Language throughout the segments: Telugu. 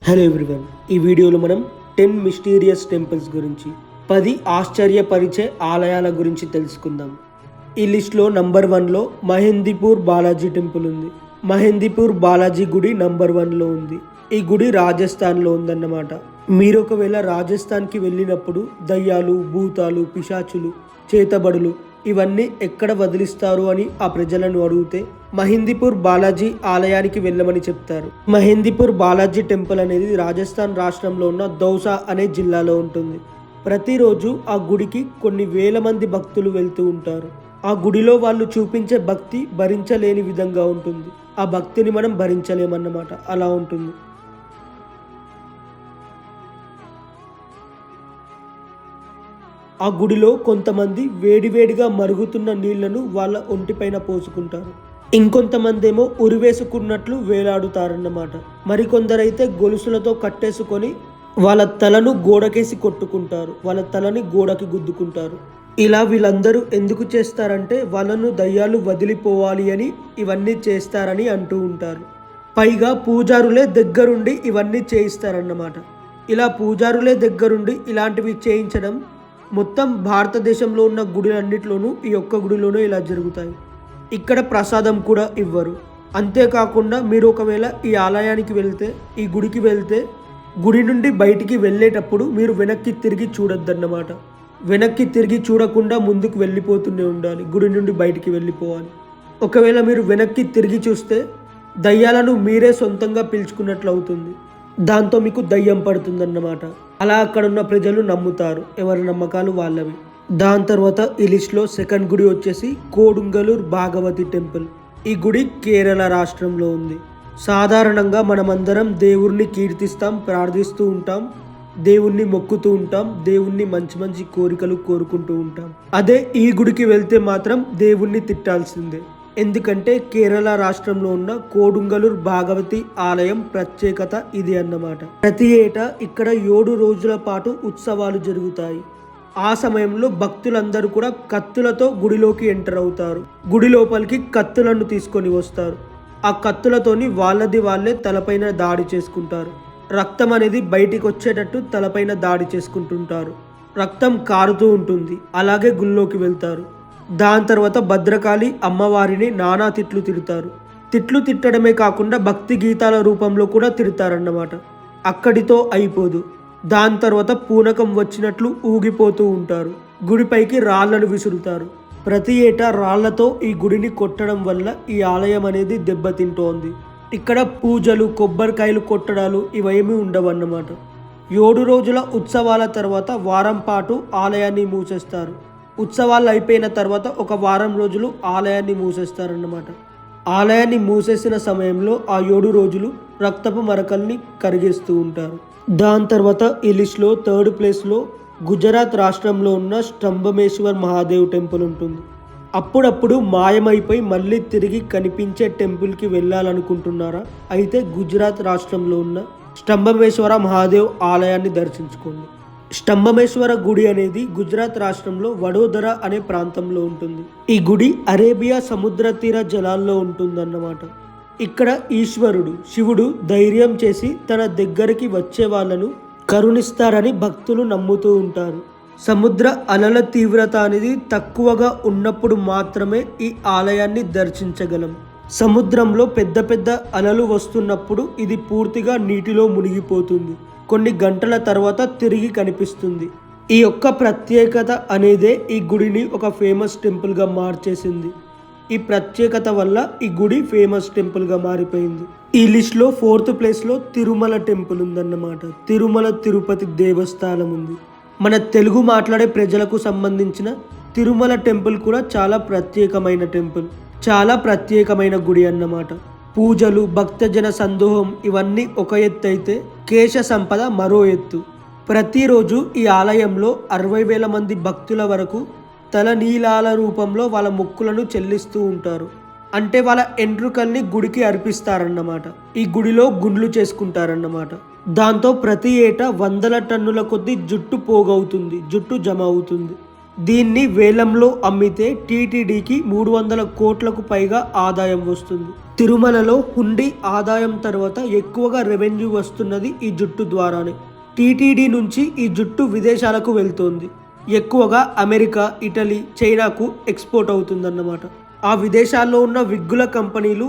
హలో ఎవ్రీవన్, ఈ వీడియోలో మనం 10 మిస్టీరియస్ టెంపుల్స్ గురించి 10 ఆశ్చర్యపరిచే ఆలయాల గురించి తెలుసుకుందాం. ఈ లిస్ట్లో నంబర్ 1లో మహేందీపూర్ బాలాజీ టెంపుల్ ఉంది. మహేందీపూర్ బాలాజీ గుడి నంబర్ 1లో ఉంది. ఈ గుడి రాజస్థాన్లో ఉందన్నమాట. మీరు ఒకవేళ రాజస్థాన్కి వెళ్ళినప్పుడు దయ్యాలు, భూతాలు, పిశాచులు, చేతబడులు ఇవన్నీ ఎక్కడ వదిలిస్తారు అని ఆ ప్రజలను అడిగితే మహేందీపూర్ బాలాజీ ఆలయానికి వెళ్ళమని చెప్తారు. మహేందీపూర్ బాలాజీ టెంపుల్ అనేది రాజస్థాన్ రాష్ట్రంలో ఉన్న దౌసా అనే జిల్లాలో ఉంటుంది. ప్రతిరోజు ఆ గుడికి కొన్ని వేల మంది భక్తులు వెళ్తూ ఉంటారు. ఆ గుడిలో వాళ్ళు చూపించే భక్తి భరించలేని విధంగా ఉంటుంది. ఆ భక్తిని మనం భరించలేమన్నమాట, అలా ఉంటుంది. ఆ గుడిలో కొంతమంది వేడివేడిగా మరుగుతున్న నీళ్లను వాళ్ళ ఒంటిపైన పోసుకుంటారు. ఇంకొంతమంది ఏమో ఉరివేసుకున్నట్లు వేలాడుతారన్నమాట. మరికొందరైతే గొలుసులతో కట్టేసుకొని వాళ్ళ తలను గోడకేసి కొట్టుకుంటారు, వాళ్ళ తలని గోడకి గుద్దుకుంటారు. ఇలా వీళ్ళందరూ ఎందుకు చేస్తారంటే వాళ్ళను దయ్యాలు వదిలిపోవాలి అని ఇవన్నీ చేస్తారని అంటూ ఉంటారు. పైగా పూజారులే దగ్గరుండి ఇవన్నీ చేయిస్తారన్నమాట. ఇలా పూజారులే దగ్గరుండి ఇలాంటివి చేయించడం మొత్తం భారతదేశంలో ఉన్న గుడులన్నిటిలోనూ ఈ ఒక్క గుడిలోనూ ఇలా జరుగుతాయి. ఇక్కడ ప్రసాదం కూడా ఇవ్వరు. అంతేకాకుండా మీరు ఒకవేళ ఈ ఆలయానికి వెళ్తే, ఈ గుడికి వెళ్తే గుడి నుండి బయటికి వెళ్ళేటప్పుడు మీరు వెనక్కి తిరిగి చూడొద్దన్నమాట. వెనక్కి తిరిగి చూడకుండా ముందుకు వెళ్ళిపోతూనే ఉండాలి, గుడి నుండి బయటికి వెళ్ళిపోవాలి. ఒకవేళ మీరు వెనక్కి తిరిగి చూస్తే దయ్యాలను మీరే సొంతంగా పిలుచుకున్నట్లు అవుతుంది. దాంతో మీకు దయ్యం పడుతుందన్నమాట. అలా అక్కడ ఉన్న ప్రజలు నమ్ముతారు, ఎవరి నమ్మకాలు వాళ్ళవి. దాని తర్వాత ఈ లిస్ట్లో సెకండ్ గుడి వచ్చేసి కోడుంగలూర్ భాగవతి టెంపుల్. ఈ గుడి కేరళ రాష్ట్రంలో ఉంది. సాధారణంగా మనమందరం దేవుణ్ణి కీర్తిస్తాం, ప్రార్థిస్తూ ఉంటాం, దేవుణ్ణి మొక్కుతూ ఉంటాం, దేవుణ్ణి మంచి మంచి కోరికలు కోరుకుంటూ ఉంటాం. అదే ఈ గుడికి వెళ్తే మాత్రం దేవుణ్ణి తిట్టాల్సిందే. ఎందుకంటే కేరళ రాష్ట్రంలో ఉన్న కోడుంగలూర్ భాగవతి ఆలయం ప్రత్యేకత ఇది అన్నమాట. ప్రతి ఏటా ఇక్కడ 7 రోజుల పాటు ఉత్సవాలు జరుగుతాయి. ఆ సమయంలో భక్తులందరూ కూడా కత్తులతో గుడిలోకి ఎంటర్ అవుతారు. గుడి లోపలికి కత్తులను తీసుకొని వస్తారు. ఆ కత్తులతోని వాళ్ళే తలపైన దాడి చేసుకుంటారు. రక్తం అనేది బయటికి వచ్చేటట్టు తలపైన దాడి చేసుకుంటుంటారు. రక్తం కారుతూ ఉంటుంది. అలాగే గుళ్ళోకి వెళ్తారు. దాని తర్వాత భద్రకాళి అమ్మవారిని నానా తిట్లు తిడతారు. తిట్లు తిట్టడమే కాకుండా భక్తి గీతాల రూపంలో కూడా తిడతారన్నమాట. అక్కడితో అయిపోదు. దాని తర్వాత పూనకం వచ్చినట్లు ఊగిపోతూ ఉంటారు. గుడిపైకి రాళ్లను విసురుతారు. ప్రతి ఏటా రాళ్లతో ఈ గుడిని కొట్టడం వల్ల ఈ ఆలయం అనేది దెబ్బతింటోంది. ఇక్కడ పూజలు, కొబ్బరికాయలు కొట్టడాలు ఇవేమీ ఉండవన్నమాట. 7 రోజుల ఉత్సవాల తర్వాత వారం పాటు ఆలయాన్ని మూసేస్తారు. ఉత్సవాలు అయిపోయిన తర్వాత ఒక వారం రోజులు ఆలయాన్ని మూసేస్తారన్నమాట. ఆలయాన్ని మూసేసిన సమయంలో ఆ 7 రోజులు రక్తపు మరకల్ని కరిగిస్తూ ఉంటారు. దాని తర్వాత ఈ లిస్ట్లో థర్డ్ ప్లేస్లో గుజరాత్ రాష్ట్రంలో ఉన్న స్తంభమేశ్వర్ మహాదేవ్ టెంపుల్ ఉంటుంది. అప్పుడప్పుడు మాయమైపోయి మళ్ళీ తిరిగి కనిపించే టెంపుల్కి వెళ్ళాలనుకుంటున్నారా? అయితే గుజరాత్ రాష్ట్రంలో ఉన్న స్తంభమేశ్వర మహాదేవ్ ఆలయాన్ని దర్శించుకోండి. స్తంభమేశ్వర గుడి అనేది గుజరాత్ రాష్ట్రంలో వడోదర అనే ప్రాంతంలో ఉంటుంది. ఈ గుడి అరేబియా సముద్ర తీర జలాల్లో ఉంటుందన్నమాట. ఇక్కడ ఈశ్వరుడు శివుడు ధైర్యం చేసి తన దగ్గరికి వచ్చే వాళ్ళను కరుణిస్తారని భక్తులు నమ్ముతూ ఉంటారు. సముద్ర అలల తీవ్రత అనేది తక్కువగా ఉన్నప్పుడు మాత్రమే ఈ ఆలయాన్ని దర్శించగలం. సముద్రంలో పెద్ద పెద్ద అలలు వస్తున్నప్పుడు ఇది పూర్తిగా నీటిలో మునిగిపోతుంది. కొన్ని గంటల తర్వాత తిరిగి కనిపిస్తుంది. ఈ యొక్క ప్రత్యేకత అనేదే ఈ గుడిని ఒక ఫేమస్ టెంపుల్గా మార్చేసింది. ఈ ప్రత్యేకత వల్ల ఈ గుడి ఫేమస్ టెంపుల్గా మారిపోయింది. ఈ లిస్ట్లో 4th ప్లేస్లో తిరుమల టెంపుల్ ఉందన్నమాట. తిరుమల తిరుపతి దేవస్థానం ఉంది. మన తెలుగు మాట్లాడే ప్రజలకు సంబంధించిన తిరుమల టెంపుల్ కూడా చాలా ప్రత్యేకమైన టెంపుల్, చాలా ప్రత్యేకమైన గుడి అన్నమాట. పూజలు, భక్తజన సందోహం ఇవన్నీ ఒక ఎత్తు అయితే కేశ సంపద మరో ఎత్తు. ప్రతిరోజు ఈ ఆలయంలో 60,000 మంది భక్తుల వరకు తలనీలాల రూపంలో వాళ్ళ మొక్కులను చెల్లిస్తూ ఉంటారు. అంటే వాళ్ళ ఎంట్రుకల్ని గుడికి అర్పిస్తారన్నమాట. ఈ గుడిలో గుండ్లు చేసుకుంటారన్నమాట. దాంతో ప్రతి ఏటా 100 టన్నుల కొద్దీ జుట్టు పోగవుతుంది, జుట్టు జమ అవుతుంది. దీన్ని వేలంలో అమ్మితే టీటీడీకి 300 కోట్లకు పైగా ఆదాయం వస్తుంది. తిరుమలలో హుండీ ఆదాయం తర్వాత ఎక్కువగా రెవెన్యూ వస్తున్నది ఈ జుట్టు ద్వారానే. టీటీడీ నుంచి ఈ జుట్టు విదేశాలకు వెళ్తోంది. ఎక్కువగా అమెరికా, ఇటలీ, చైనాకు ఎక్స్పోర్ట్ అవుతుందన్నమాట. ఆ విదేశాల్లో ఉన్న విగ్గుల కంపెనీలు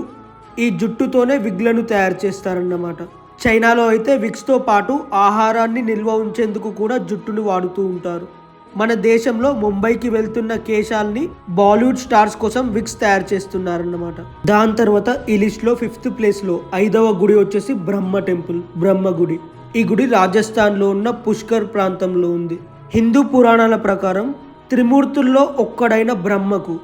ఈ జుట్టుతోనే విగ్లను తయారు చేస్తారన్నమాట. చైనాలో అయితే విగ్స్తో పాటు ఆహారాన్ని నిల్వ ఉంచేందుకు కూడా జుట్టును వాడుతూ ఉంటారు. మన దేశంలో ముంబైకి వెళ్తున్న కేశాల్ని బాలీవుడ్ స్టార్స్ కోసం విగ్స్ తయారు చేస్తున్నారన్నమాట. దాని తర్వాత ఈ లిస్ట్లో 5th ప్లేస్లో 5వ గుడి వచ్చేసి బ్రహ్మ టెంపుల్, బ్రహ్మ గుడి. ఈ గుడి రాజస్థాన్లో ఉన్న పుష్కర్ ప్రాంతంలో ఉంది. హిందూ పురాణాల ప్రకారం త్రిమూర్తుల్లో ఒక్కడైన బ్రహ్మకు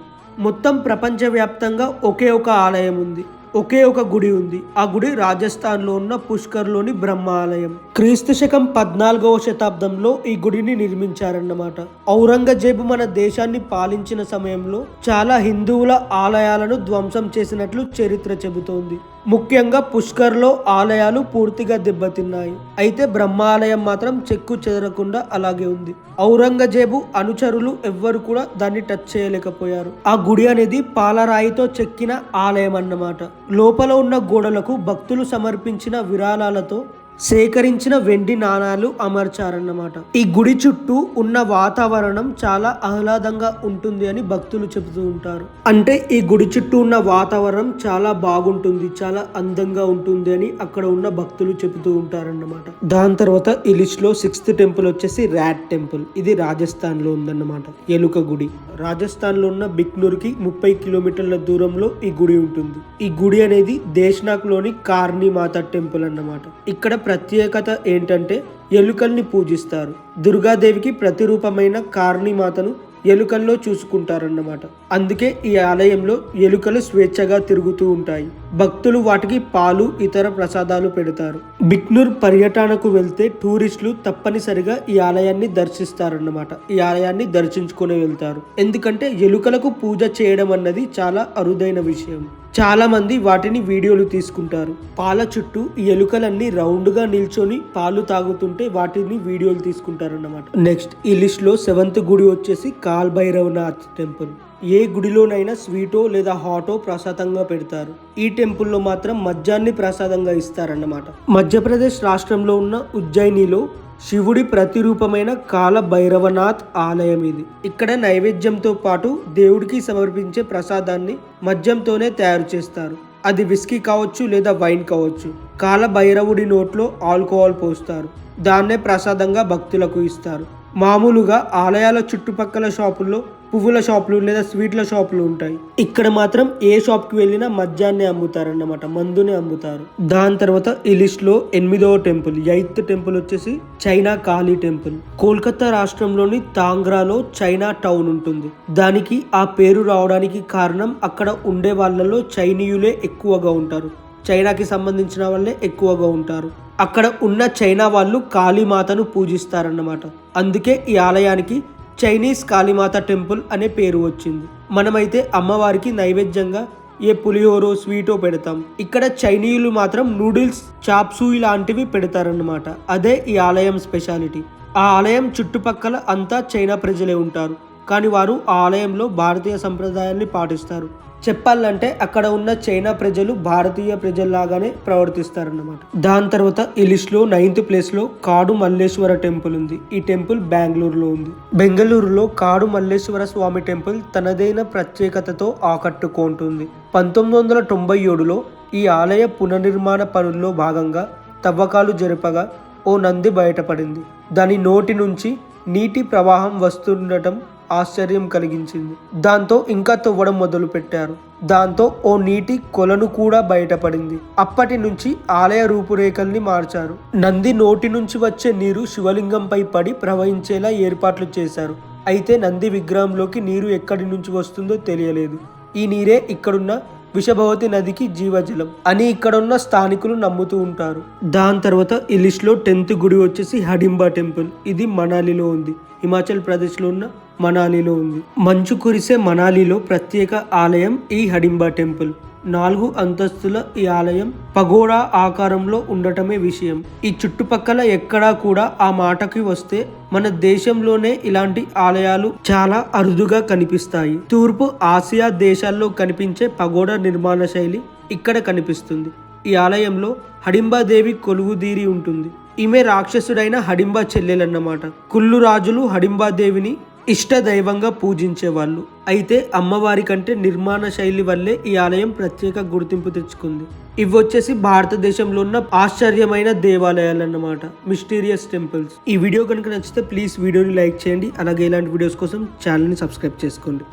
మొత్తం ప్రపంచవ్యాప్తంగా ఒకే ఒక ఆలయం ఉంది, ఒకే ఒక గుడి ఉంది. ఆ గుడి రాజస్థాన్లో ఉన్న పుష్కర్లోని బ్రహ్మ ఆలయం. క్రీస్తు శకం 14వ శతాబ్దంలో ఈ గుడిని నిర్మించారన్నమాట. ఔరంగజేబు మన దేశాన్ని పాలించిన సమయంలో చాలా హిందువుల ఆలయాలను ధ్వంసం చేసినట్లు చరిత్ర చెబుతోంది. ముఖ్యంగా పుష్కర్లో ఆలయాలు పూర్తిగా దెబ్బతిన్నాయి. అయితే బ్రహ్మాలయం మాత్రం చెక్కు చెదరకుండా అలాగే ఉంది. ఔరంగజేబు అనుచరులు ఎవ్వరు కూడా దాన్ని టచ్ చేయలేకపోయారు. ఆ గుడి అనేది పాలరాయితో చెక్కిన ఆలయం అన్నమాట. లోపల ఉన్న గోడలకు భక్తులు సమర్పించిన విరాళాలతో సేకరించిన వెండి నాణాలు అమర్చారన్నమాట. ఈ గుడి చుట్టూ ఉన్న వాతావరణం చాలా ఆహ్లాదంగా ఉంటుంది అని భక్తులు చెబుతూ ఉంటారు. అంటే ఈ గుడి చుట్టూ ఉన్న వాతావరణం చాలా బాగుంటుంది, చాలా అందంగా ఉంటుంది అని అక్కడ ఉన్న భక్తులు చెబుతూ ఉంటారన్నమాట. దాని తర్వాత ఈ లిస్ట్ లో 6th టెంపుల్ వచ్చేసి ర్యాట్ టెంపుల్. ఇది రాజస్థాన్ లో ఉందన్నమాట. ఎలుక గుడి. రాజస్థాన్ లో ఉన్న బిక్నూర్ కి 30 కిలోమీటర్ల దూరంలో ఈ గుడి ఉంటుంది. ఈ గుడి అనేది దేశ్నాక్ లోని కార్ని మాత టెంపుల్ అన్నమాట. ఇక్కడ ప్రత్యేకత ఏంటంటే ఎలుకల్ని పూజిస్తారు. దుర్గాదేవికి ప్రతిరూపమైన కార్ని మాతను ఎలుకల్లో చూసుకుంటారన్నమాట. అందుకే ఈ ఆలయంలో ఎలుకలు స్వేచ్ఛగా తిరుగుతూ ఉంటాయి. భక్తులు వాటికి పాలు, ఇతర ప్రసాదాలు పెడతారు. బిక్నూర్ పర్యటనకు వెళ్తే టూరిస్టులు తప్పనిసరిగా ఈ ఆలయాన్ని దర్శిస్తారన్నమాట. ఈ ఆలయాన్ని దర్శించుకుని వెళ్తారు. ఎందుకంటే ఎలుకలకు పూజ చేయడం అన్నది చాలా అరుదైన విషయం. చాలా మంది వాటిని వీడియోలు తీసుకుంటారు. పాల చుట్టూ ఈ ఎలుకలన్నీ రౌండ్ గా నిల్చొని పాలు తాగుతుంటే వాటిని వీడియోలు తీసుకుంటారన్నమాట. నెక్స్ట్ ఈ లిస్ట్ లో 7th గుడి వచ్చేసి కాల్ భైరవనాథ్ టెంపుల్. ఏ గుడిలోనైనా స్వీటో లేదా హాటో ప్రసాదంగా పెడతారు. ఈ టెంపుల్లో మాత్రం మద్యాన్ని ప్రసాదంగా ఇస్తారన్నమాట. మధ్యప్రదేశ్ రాష్ట్రంలో ఉన్న ఉజ్జయినిలో శివుడి ప్రతిరూపమైన కాల భైరవనాథ్ ఆలయం ఇది. ఇక్కడ నైవేద్యంతో పాటు దేవుడికి సమర్పించే ప్రసాదాన్ని మద్యంతోనే తయారు చేస్తారు. అది విస్కీ కావచ్చు లేదా వైన్ కావచ్చు. కాల భైరవుడి నోట్లో ఆల్కహాల్ పోస్తారు. దాన్నే ప్రసాదంగా భక్తులకు ఇస్తారు. మామూలుగా ఆలయాల చుట్టుపక్కల షాపుల్లో పువ్వుల షాపులు లేదా స్వీట్ల షాపులు ఉంటాయి. ఇక్కడ మాత్రం ఏ షాప్కి వెళ్ళినా మద్యాన్ని అమ్ముతారన్నమాట, మందుని అమ్ముతారు. దాని తర్వాత ఈ లిస్ట్ లో 8వ టెంపుల్, 8th టెంపుల్ వచ్చేసి చైనా కాళీ టెంపుల్. కోల్కతా రాష్ట్రంలోని తాంగ్రాలో చైనా టౌన్ ఉంటుంది. దానికి ఆ పేరు రావడానికి కారణం అక్కడ ఉండే వాళ్ళలో చైనీయులే ఎక్కువగా ఉంటారు. చైనాకి సంబంధించిన వాళ్ళే ఎక్కువగా ఉంటారు. అక్కడ ఉన్న చైనా వాళ్ళు కాళీమాతను పూజిస్తారన్నమాట. అందుకే ఈ ఆలయానికి చైనీస్ కాళీమాత టెంపుల్ అనే పేరు వచ్చింది. మనమైతే అమ్మవారికి నైవేద్యంగా ఏ పులిహోరో స్వీటో పెడతాం. ఇక్కడ చైనీయులు మాత్రం నూడిల్స్, చాప్సూయి లాంటివి పెడతారన్నమాట. అదే ఈ ఆలయం స్పెషాలిటీ. ఆ ఆలయం చుట్టుపక్కల అంతా చైనా ప్రజలే ఉంటారు. కానీ వారు ఆ ఆలయంలో భారతీయ సంప్రదాయాన్ని పాటిస్తారు. చెప్పాలంటే అక్కడ ఉన్న చైనా ప్రజలు భారతీయ ప్రజల్లాగానే ప్రవర్తిస్తారన్నమాట. దాని తర్వాత ఈ లిస్ట్ లో 9th ప్లేస్ లో కాడు మల్లేశ్వర టెంపుల్ ఉంది. ఈ టెంపుల్ బెంగళూరులో ఉంది. బెంగళూరులో కాడు మల్లేశ్వర స్వామి టెంపుల్ తనదైన ప్రత్యేకతతో ఆకట్టుకుంటుంది. 1997లో ఈ ఆలయ పునర్నిర్మాణ పనుల్లో భాగంగా తవ్వకాలు జరపగా ఓ నంది బయటపడింది. దాని నోటి నుంచి నీటి ప్రవాహం వస్తుండటం ఆశ్చర్యం కలిగించింది. దాంతో ఇంకా తవ్వడం మొదలు పెట్టారు. దాంతో ఓ నీటి కొలను కూడా బయటపడింది. అప్పటి నుంచి ఆలయ రూపురేఖల్ని మార్చారు. నంది నోటి నుంచి వచ్చే నీరు శివలింగంపై పడి ప్రవహించేలా ఏర్పాట్లు చేశారు. అయితే నంది విగ్రహంలోకి నీరు ఎక్కడి నుంచి వస్తుందో తెలియలేదు. ఈ నీరే ఇక్కడున్న విషభవతి నదికి జీవజలం అని ఇక్కడున్న స్థానికులు నమ్ముతూ ఉంటారు. దాని తర్వాత ఈ లిస్ట్ లో 10th గుడి వచ్చేసి హడింబా టెంపుల్. ఇది మనాలిలో ఉంది. హిమాచల్ ప్రదేశ్ లో ఉన్న మనాలిలో ఉంది. మంచు కురిసే మనాలిలో ప్రత్యేక ఆలయం ఈ హడింబా టెంపుల్. 4 అంతస్తుల ఈ ఆలయం పగోడా ఆకారంలో ఉండటమే విషయం. ఈ చుట్టుపక్కల ఎక్కడా కూడా ఆ మాటకి వస్తే మన దేశంలోనే ఇలాంటి ఆలయాలు చాలా అరుదుగా కనిపిస్తాయి. తూర్పు ఆసియా దేశాల్లో కనిపించే పగోడా నిర్మాణ శైలి ఇక్కడ కనిపిస్తుంది. ఈ ఆలయంలో హడింబాదేవి కొలువుదీరి ఉంటుంది. ఈమె రాక్షసుడైన హడింబా చెల్లెలన్నమాట. కుళ్ళు రాజులు హడింబాదేవిని ఇష్ట దైవంగా పూజించేవాళ్ళు. అయితే అమ్మవారి కంటే నిర్మాణ శైలి వల్లే ఈ ఆలయం ప్రత్యేక గుర్తింపు తెచ్చుకుంది. ఇవి వచ్చేసి భారతదేశంలో ఉన్న ఆశ్చర్యమైన దేవాలయాలు అన్నమాట, మిస్టీరియస్ టెంపుల్స్. ఈ వీడియో కనుక నచ్చితే ప్లీజ్ వీడియోని లైక్ చేయండి. అలాగే ఇలాంటి వీడియోస్ కోసం ఛానల్ని సబ్స్క్రైబ్ చేసుకోండి.